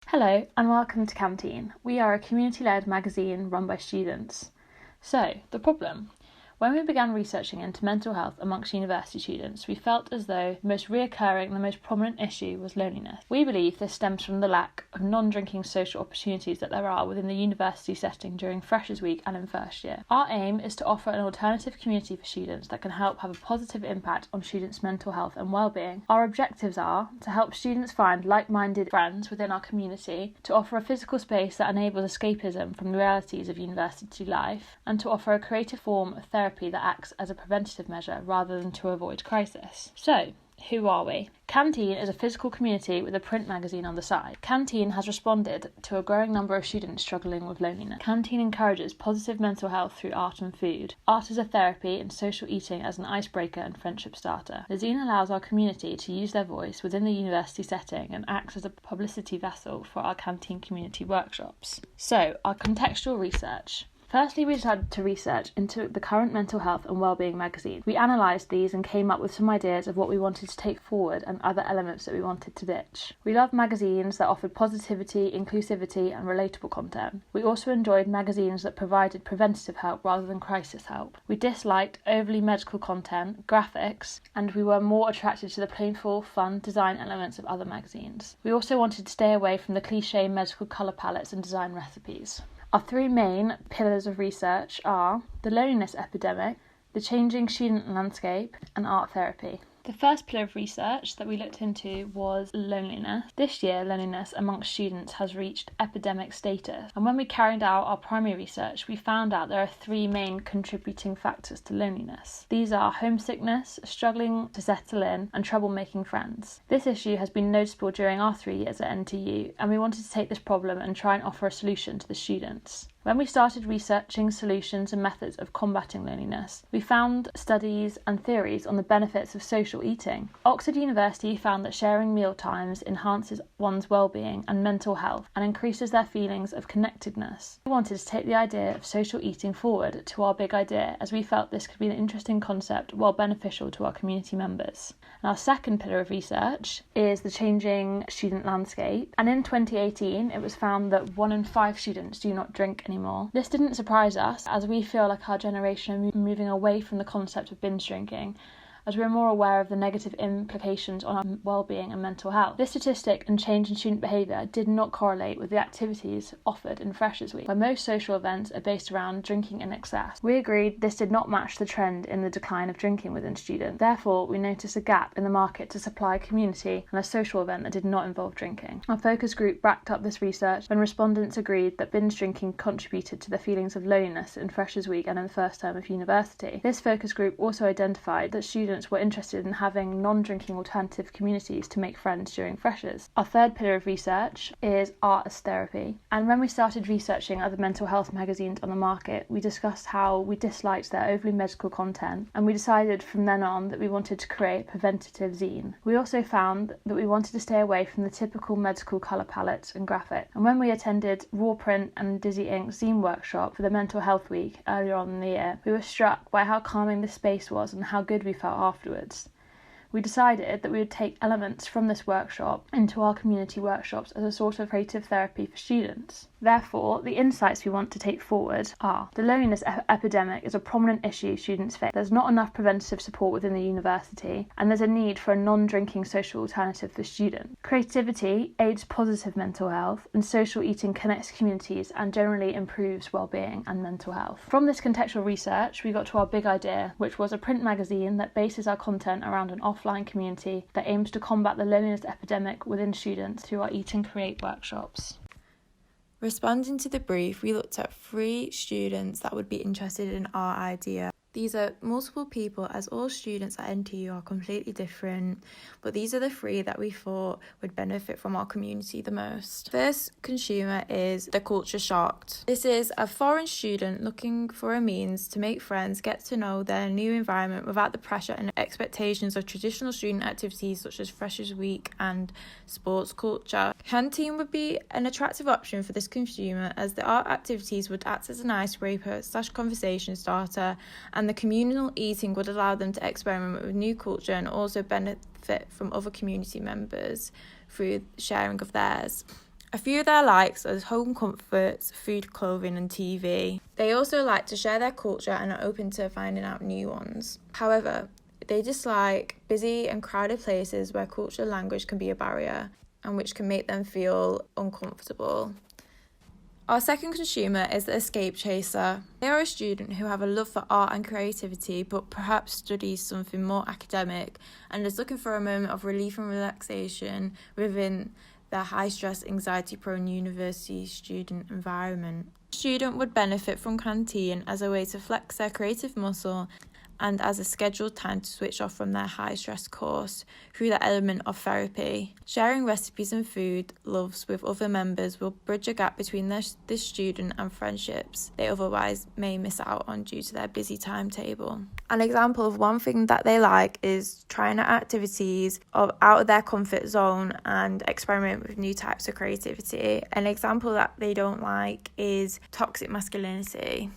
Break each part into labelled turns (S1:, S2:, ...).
S1: Hello and welcome to Canteen. We are a community-led magazine run by students. So, the problem. When we began researching into mental health amongst university students, we felt as though the most reoccurring and the most prominent issue was loneliness. We believe this stems from the lack of non-drinking social opportunities that there are within the university setting during Freshers' Week and in first year. Our aim is to offer an alternative community for students that can help have a positive impact on students' mental health and well-being. Our objectives are to help students find like-minded friends within our community, to offer a physical space that enables escapism from the realities of university life, and to offer a creative form of therapy that acts as a preventative measure rather than to avoid crisis. So, who are we? Canteen is a physical community with a print magazine on the side. Canteen has responded to a growing number of students struggling with loneliness. Canteen encourages positive mental health through art and food, art as a therapy, and social eating as an icebreaker and friendship starter. The zine allows our community to use their voice within the university setting and acts as a publicity vessel for our Canteen community workshops. So, our contextual research. Firstly, we decided to research into the current mental health and wellbeing magazine. We analysed these and came up with some ideas of what we wanted to take forward and other elements that we wanted to ditch. We loved magazines that offered positivity, inclusivity and relatable content. We also enjoyed magazines that provided preventative help rather than crisis help. We disliked overly medical content, graphics, and we were more attracted to the playful, fun design elements of other magazines. We also wanted to stay away from the cliché medical colour palettes and design recipes. Our three main pillars of research are the loneliness epidemic, the changing student landscape, and art therapy. The first pillar of research that we looked into was loneliness. This year, loneliness amongst students has reached epidemic status, and when we carried out our primary research, we found out there are three main contributing factors to loneliness. These are homesickness, struggling to settle in, and trouble making friends. This issue has been noticeable during our 3 years at NTU, and we wanted to take this problem and try and offer a solution to the students. When we started researching solutions and methods of combating loneliness, we found studies and theories on the benefits of social eating. Oxford University found that sharing meal times enhances one's well-being and mental health and increases their feelings of connectedness. We wanted to take the idea of social eating forward to our big idea, as we felt this could be an interesting concept while beneficial to our community members. And our second pillar of research is the changing student landscape. And in 2018, it was found that 1 in 5 students do not drink anymore. This didn't surprise us, as we feel like our generation are moving away from the concept of binge drinking, as we're more aware of the negative implications on our well-being and mental health. This statistic and change in student behaviour did not correlate with the activities offered in Freshers' Week, where most social events are based around drinking in excess. We agreed this did not match the trend in the decline of drinking within students. Therefore, we noticed a gap in the market to supply a community and a social event that did not involve drinking. Our focus group backed up this research when respondents agreed that binge drinking contributed to the feelings of loneliness in Freshers' Week and in the first term of university. This focus group also identified that students were interested in having non-drinking alternative communities to make friends during freshers. Our third pillar of research is art as therapy. And when we started researching other mental health magazines on the market, we discussed how we disliked their overly medical content, and we decided from then on that we wanted to create a preventative zine. We also found that we wanted to stay away from the typical medical colour palettes and graphics. And when we attended Raw Print and Dizzy Ink's zine workshop for the Mental Health Week earlier on in the year, we were struck by how calming this space was and how good we felt afterwards. We decided that we would take elements from this workshop into our community workshops as a sort of creative therapy for students. Therefore, the insights we want to take forward are: the loneliness epidemic is a prominent issue students face. There's not enough preventative support within the university, and there's a need for a non-drinking social alternative for students. Creativity aids positive mental health, and social eating connects communities and generally improves well-being and mental health. From this contextual research, we got to our big idea, which was a print magazine that bases our content around an offline community that aims to combat the loneliness epidemic within students through our Eat and Create workshops.
S2: Responding to the brief, we looked at 3 students that would be interested in our idea. These are multiple people, as all students at NTU are completely different, but these are the 3 that we thought would benefit from our community the most. First consumer is the culture shocked. This is a foreign student looking for a means to make friends, get to know their new environment without the pressure and expectations of traditional student activities such as Freshers' Week and sports culture. Canteen would be an attractive option for this consumer, as the art activities would act as an icebreaker / conversation starter, and the communal eating would allow them to experiment with new culture and also benefit from other community members through sharing of theirs. A few of their likes are home comforts, food, clothing and TV. They also like to share their culture and are open to finding out new ones. However, they dislike busy and crowded places where culture and language can be a barrier and which can make them feel uncomfortable. Our second consumer is the escape chaser. They are a student who have a love for art and creativity, but perhaps studies something more academic and is looking for a moment of relief and relaxation within their high-stress, anxiety-prone university student environment. The student would benefit from Canteen as a way to flex their creative muscle and as a scheduled time to switch off from their high-stress course through the element of therapy. Sharing recipes and food loves with other members will bridge a gap between this student and friendships they otherwise may miss out on due to their busy timetable. An example of one thing that they like is trying out activities out of their comfort zone and experiment with new types of creativity. An example that they don't like is toxic masculinity.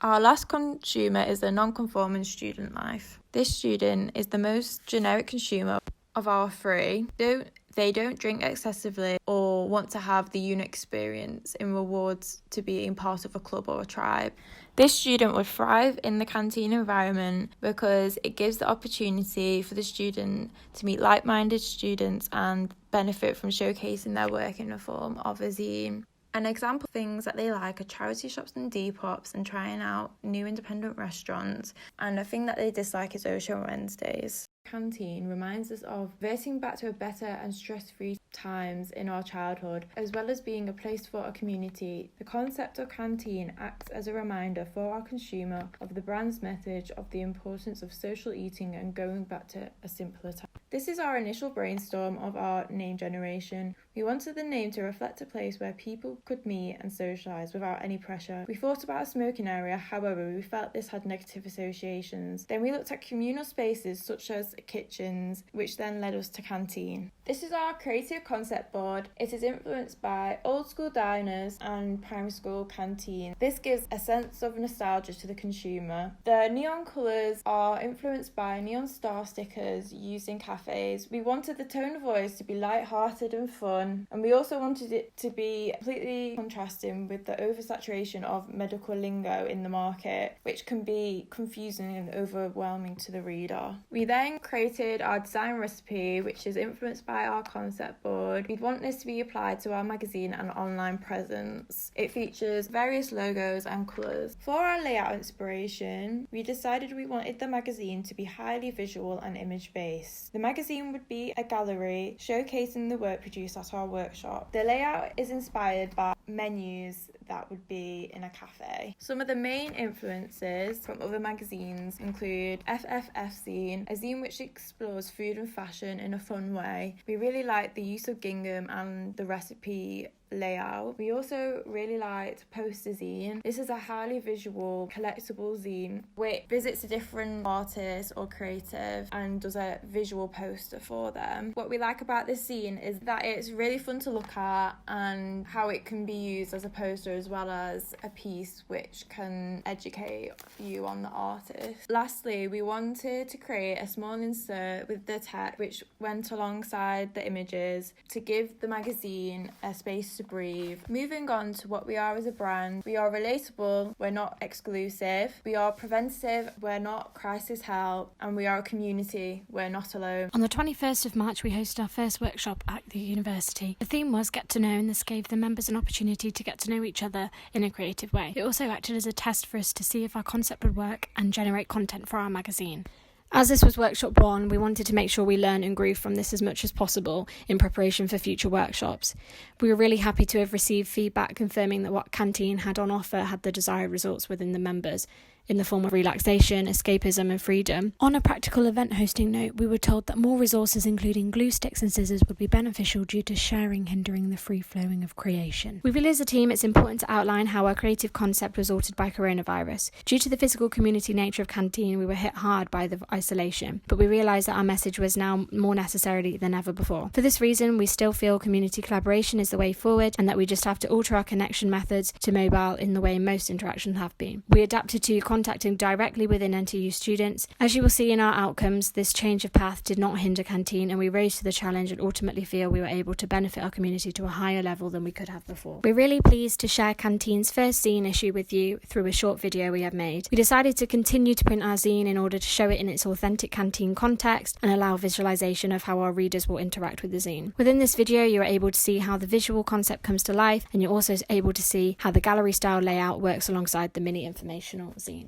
S2: Our last consumer is the non-conforming student life. This student is the most generic consumer of our three. They don't drink excessively or want to have the unit experience in rewards to being part of a club or a tribe. This student would thrive in the canteen environment because it gives the opportunity for the student to meet like-minded students and benefit from showcasing their work in the form of a zine. An example of things that they like are charity shops and Depop and trying out new independent restaurants, and a thing that they dislike is Ocean Wednesdays. Canteen reminds us of reverting back to a better and stress-free times in our childhood, as well as being a place for a community. The concept of Canteen acts as a reminder for our consumer of the brand's message of the importance of social eating and going back to a simpler time. This is our initial brainstorm of our name generation. We wanted the name to reflect a place where people could meet and socialise without any pressure. We thought about a smoking area, however, we felt this had negative associations. Then we looked at communal spaces such as kitchens, which then led us to Canteen. This is our creative concept board. It is influenced by old school diners and primary school canteen. This gives a sense of nostalgia to the consumer. The neon colours are influenced by neon star stickers used in cafes. We wanted the tone of voice to be light-hearted and fun, and we also wanted it to be completely contrasting with the oversaturation of medical lingo in the market, which can be confusing and overwhelming to the reader. We then created our design recipe, which is influenced by our concept board. We'd want this to be applied to our magazine and online presence. It features various logos and colours. For our layout inspiration, we decided we wanted the magazine to be highly visual and image-based. The magazine would be a gallery showcasing the work produced at our workshop. The layout is inspired by menus that would be in a cafe. Some of the main influences from other magazines include FFF Zine, a zine which explores food and fashion in a fun way. We really like the use of gingham and the recipe layout. We also really liked Poster Zine. This is a highly visual collectible zine which visits a different artist or creative and does a visual poster for them. What we like about this zine is that it's really fun to look at and how it can be used as a poster as well as a piece which can educate you on the artist. Lastly, we wanted to create a small insert with the text which went alongside the images to give the magazine a space to breathe. Moving on to what we are as a brand, we are relatable, we're not exclusive, we are preventative, we're not crisis help, and we are a community, we're not alone.
S3: On the 21st of March, we hosted our first workshop at the university. The theme was Get to Know, and this gave the members an opportunity to get to know each other in a creative way. It also acted as a test for us to see if our concept would work and generate content for our magazine. As this was workshop 1, we wanted to make sure we learn and grew from this as much as possible in preparation for future workshops. We were really happy to have received feedback confirming that what Canteen had on offer had the desired results within the members, in the form of relaxation, escapism and freedom. On a practical event hosting note, we were told that more resources including glue sticks and scissors would be beneficial due to sharing hindering the free flowing of creation. We feel as a team it's important to outline how our creative concept was altered by coronavirus. Due to the physical community nature of Canteen, we were hit hard by the isolation, but we realised that our message was now more necessary than ever before. For this reason, we still feel community collaboration is the way forward and that we just have to alter our connection methods to mobile in the way most interactions have been. We adapted to contacting directly within NTU students. As you will see in our outcomes, this change of path did not hinder Canteen, and we rose to the challenge and ultimately feel we were able to benefit our community to a higher level than we could have before. We're really pleased to share Canteen's first zine issue with you through a short video we have made. We decided to continue to print our zine in order to show it in its authentic Canteen context and allow visualization of how our readers will interact with the zine. Within this video, you are able to see how the visual concept comes to life, and you're also able to see how the gallery style layout works alongside the mini informational zine.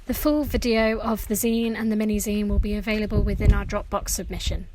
S3: The full video of the zine and the mini zine will be available within our Dropbox submission.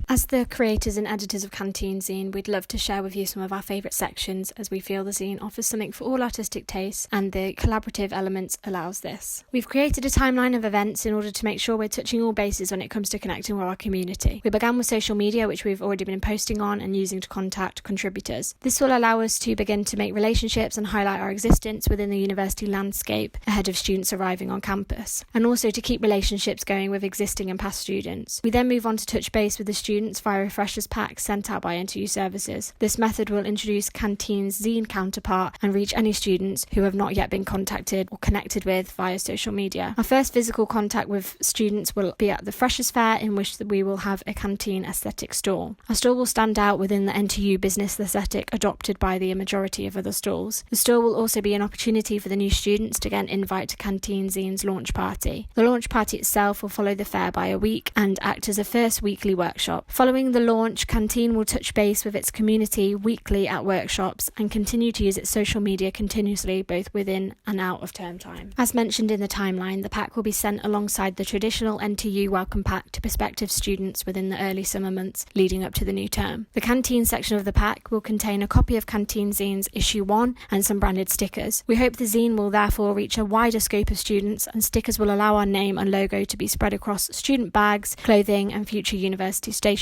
S3: As the creators and editors of Canteen Zine, we'd love to share with you some of our favourite sections, as we feel the zine offers something for all artistic tastes and the collaborative elements allows this. We've created a timeline of events in order to make sure we're touching all bases when it comes to connecting with our community. We began with social media, which we've already been posting on and using to contact contributors. This will allow us to begin to make relationships and highlight our existence within the university landscape ahead of students arriving on campus, and also to keep relationships going with existing and past students. We then move on to touch base with the students via a freshers pack sent out by NTU services. This method will introduce Canteen's zine counterpart and reach any students who have not yet been contacted or connected with via social media. Our first physical contact with students will be at the freshers fair, in which we will have a Canteen aesthetic stall. Our stall will stand out within the NTU business aesthetic adopted by the majority of other stalls. The stall will also be an opportunity for the new students to get an invite to Canteen Zine's launch party. The launch party itself will follow the fair by a week and act as a first weekly workshop. Following the launch, Canteen will touch base with its community weekly at workshops and continue to use its social media continuously, both within and out of term time. As mentioned in the timeline, the pack will be sent alongside the traditional NTU welcome pack to prospective students within the early summer months leading up to the new term. The Canteen section of the pack will contain a copy of Canteen Zine's issue 1 and some branded stickers. We hope the zine will therefore reach a wider scope of students, and stickers will allow our name and logo to be spread across student bags, clothing and future university stationery,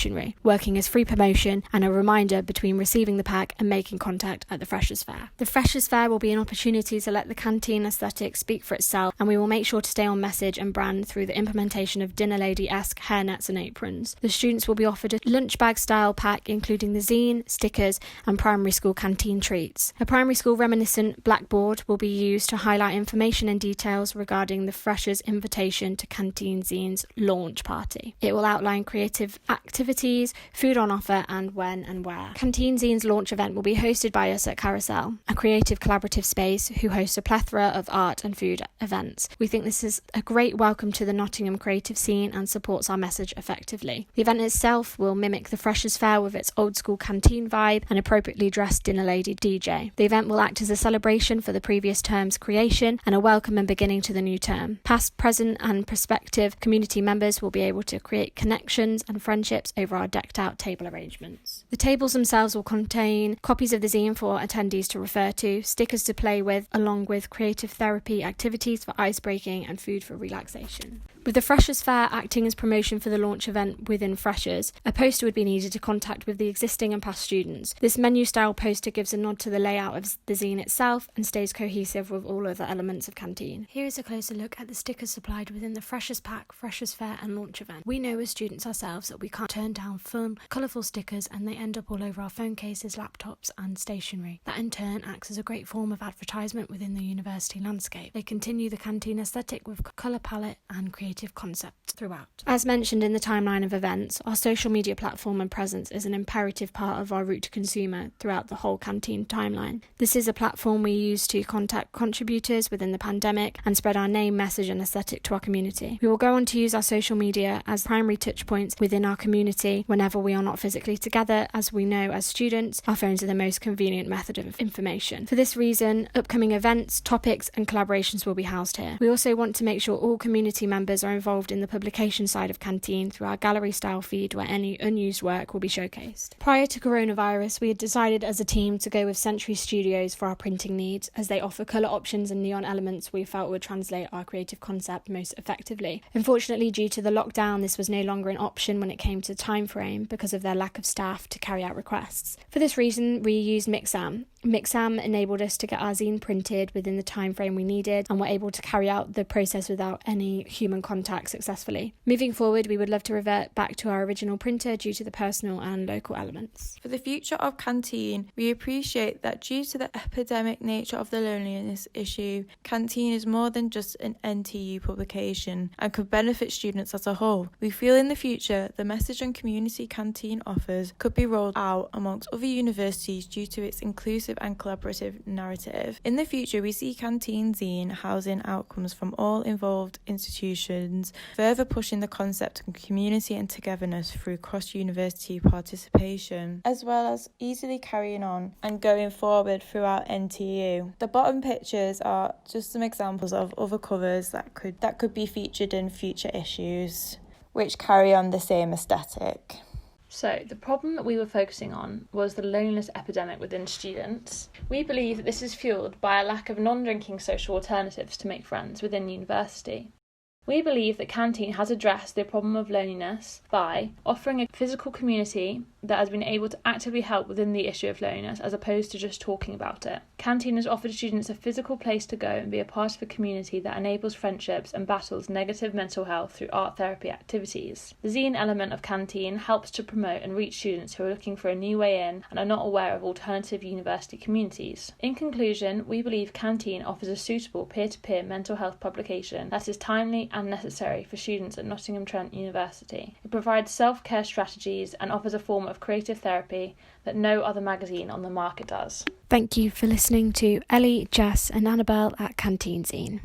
S3: working as free promotion and a reminder between receiving the pack and making contact at the Freshers Fair. The Freshers Fair will be an opportunity to let the Canteen aesthetic speak for itself, and we will make sure to stay on message and brand through the implementation of dinner lady-esque hairnets and aprons. The students will be offered a lunch bag style pack including the zine, stickers and primary school canteen treats. A primary school reminiscent blackboard will be used to highlight information and details regarding the Freshers' invitation to Canteen Zine's launch party. It will outline creative activities, food on offer and when and where. Canteen Zine's launch event will be hosted by us at Carousel, a creative collaborative space who hosts a plethora of art and food events. We think this is a great welcome to the Nottingham creative scene and supports our message effectively. The event itself will mimic the Freshers' Fair with its old school canteen vibe and appropriately dressed dinner lady DJ. The event will act as a celebration for the previous term's creation and a welcome and beginning to the new term. Past, present and prospective community members will be able to create connections and friendships over our decked out table arrangements. The tables themselves will contain copies of the zine for attendees to refer to, stickers to play with, along with creative therapy activities for ice breaking and food for relaxation. With the Freshers' Fair acting as promotion for the launch event within Freshers, a poster would be needed to contact with the existing and past students. This menu-style poster gives a nod to the layout of the zine itself and stays cohesive with all other elements of Canteen. Here is a closer look at the stickers supplied within the Freshers' Pack, Freshers' Fair and launch event. We know as students ourselves that we can't turn down fun, colourful stickers, and they end up all over our phone cases, laptops and stationery. That in turn acts as a great form of advertisement within the university landscape. They continue the Canteen aesthetic with colour palette and creative concept throughout. As mentioned in the timeline of events, our social media platform and presence is an imperative part of our route to consumer throughout the whole Canteen timeline. This is a platform we use to contact contributors within the pandemic and spread our name, message and aesthetic to our community. We will go on to use our social media as primary touch points within our community whenever we are not physically together, as we know as students, our phones are the most convenient method of information. For this reason, upcoming events, topics and collaborations will be housed here. We also want to make sure all community members are involved in the publication side of Canteen through our gallery style feed, where any unused work will be showcased. Prior to coronavirus, we had decided as a team to go with Century Studios for our printing needs, as they offer colour options and neon elements we felt would translate our creative concept most effectively. Unfortunately, due to the lockdown, this was no longer an option when it came to time frame because of their lack of staff to carry out requests. For this reason, we used Mixam, Mixam enabled us to get our zine printed within the time frame we needed and were able to carry out the process without any human contact successfully. Moving forward, we would love to revert back to our original printer due to the personal and local elements.
S2: For the future of Canteen, we appreciate that due to the epidemic nature of the loneliness issue, Canteen is more than just an NTU publication and could benefit students as a whole. We feel in the future the message and community Canteen offers could be rolled out amongst other universities due to its inclusive and collaborative narrative. In the future, we see Canteen Zine housing outcomes from all involved institutions, further pushing the concept of community and togetherness through cross-university participation, as well as easily carrying on and going forward throughout NTU. The bottom pictures are just some examples of other covers that could be featured in future issues, which carry on the same aesthetic.
S1: So, the problem that we were focusing on was the loneliness epidemic within students. We believe that this is fueled by a lack of non-drinking social alternatives to make friends within university. We believe that Canteen has addressed the problem of loneliness by offering a physical community that has been able to actively help within the issue of loneliness as opposed to just talking about it. Canteen has offered students a physical place to go and be a part of a community that enables friendships and battles negative mental health through art therapy activities. The zine element of Canteen helps to promote and reach students who are looking for a new way in and are not aware of alternative university communities. In conclusion, we believe Canteen offers a suitable peer-to-peer mental health publication that is timely and necessary for students at Nottingham Trent University. It provides self-care strategies and offers a form of creative therapy that no other magazine on the market does.
S3: Thank you for listening to Ellie, Jess and Annabelle at Canteen Zine.